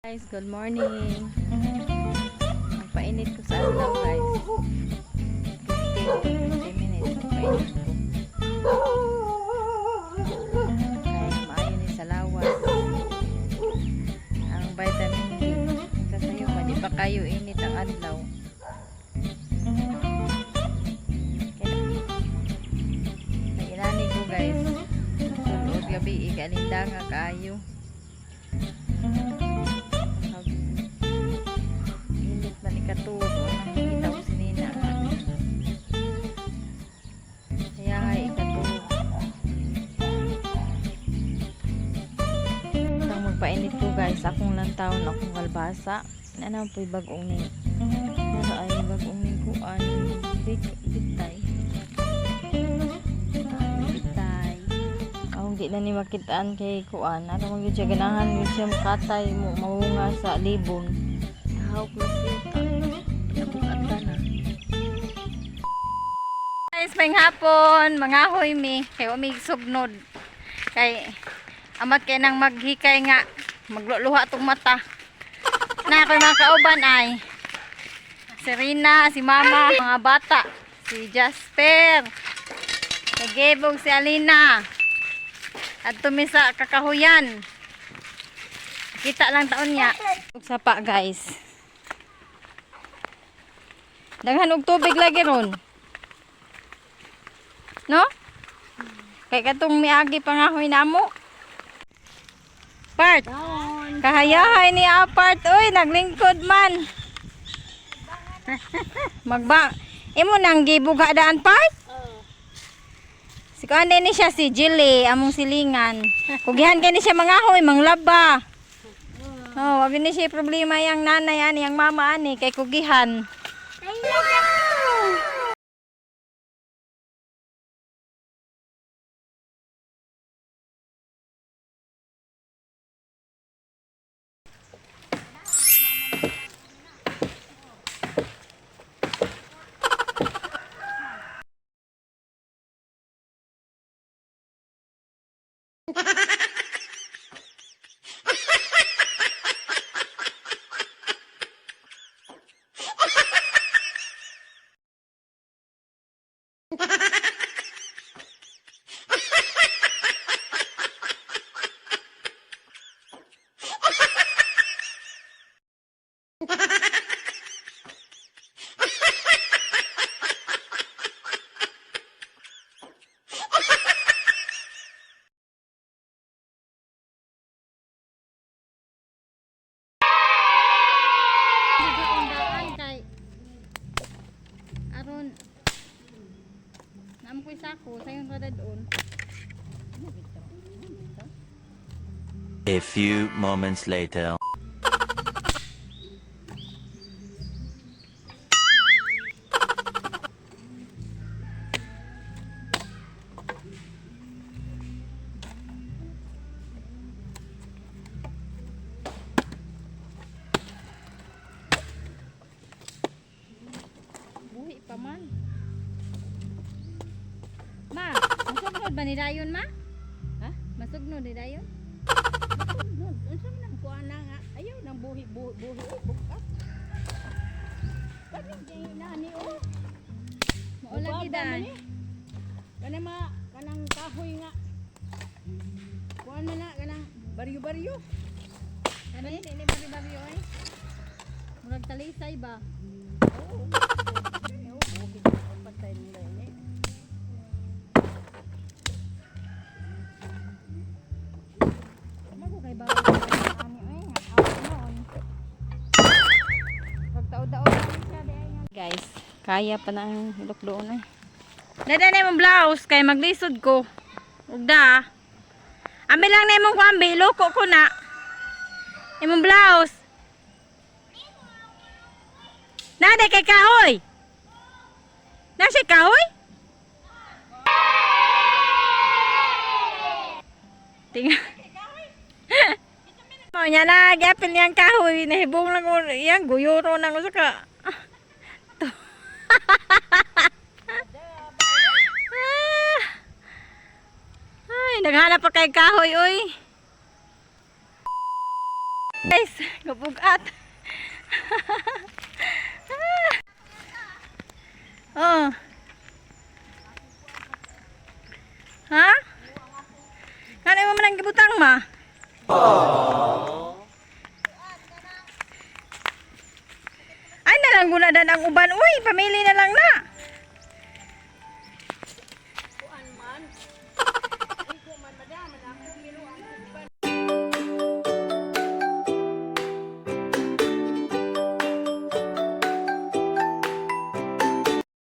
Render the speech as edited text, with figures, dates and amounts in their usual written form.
Guys, good morning. Magpainit ko sa alaw guys. 15 to 20 minutes magpainit ko. Kaya maayo ni sa lawas. Ang vitamin D. Kasayo pa, di pa kayo init ang adlaw. Naginani ko guys. Tulog gabi, ikalinda nga kayo. Katulog nakikita ko si Nina kaya nga ikatulog nang magpainit ko guys akong lantaon akong kalbasa na po'y bagong ning nasa ay bagong ning kuan bitay ang di na ni makitaan kay kuan ano mo yun siya ganahan yun siya makatay mo mawunga sa libon hawak na sita guys, may hapon, mga hoy mi, kay umig sugnod. Kay amat kay nang maghikay nga, magluluha tong mata. Na ako mga kauban ay si Rina, si Mama, mga bata, si Jasper, si Gebog, si Alina. At tumisa kakahuyan. Kita lang taon niya. Sapa guys. Daghan og tubig lagi ron. No? Kay katong miagi pangahoy namo. Part. Kahayahay ni apart. Uy, naglingkod man. Magba. Imo nang gibuga daan part? Si kuan ni siya si Jilly, among silingan. Kugihan kay ni siya mangahoy, manglaba. Oh, wag ni siya problema yang nanay ani, yang mama ani kay kugihan. Aron naamkoy sako sayon rada doon. A few moments later. Buhi pa man. Ma, masugnod ba ni dayon ma? Ha? Masugnod ni dayon? Unsa man ang kuana nga ayaw nang buhi bukas. Kani kay nani o. Mao lagi dan. Kanang kahoy nga. Kuan na kanang baryo-baryo. Ano ni bari-bari oy? Murag talisay ba? Oo. Buhi patay nila ini. Mago kay bawal ani oy nga aw noon. Pagtao-tao siya guys, kaya pa nang hilok doon eh. Dada na imong blouse kay maglisod ko. Ugda. Ami lang na imong kuambi, loko ko na. Imong blouse. Nade kay kahoy. Nasi kahoy? Tingnan. Mau nya na gapil niyang kahoy, nahibong lang ko yang guyuro nang usa ka. Ay, naghanap pa kay kahoy oy. Guys, kabugat. Oh. Ha? Ano mo man ang gibutang ma? Ay nalang guna dan ang uban. Uy, pamili na lang na.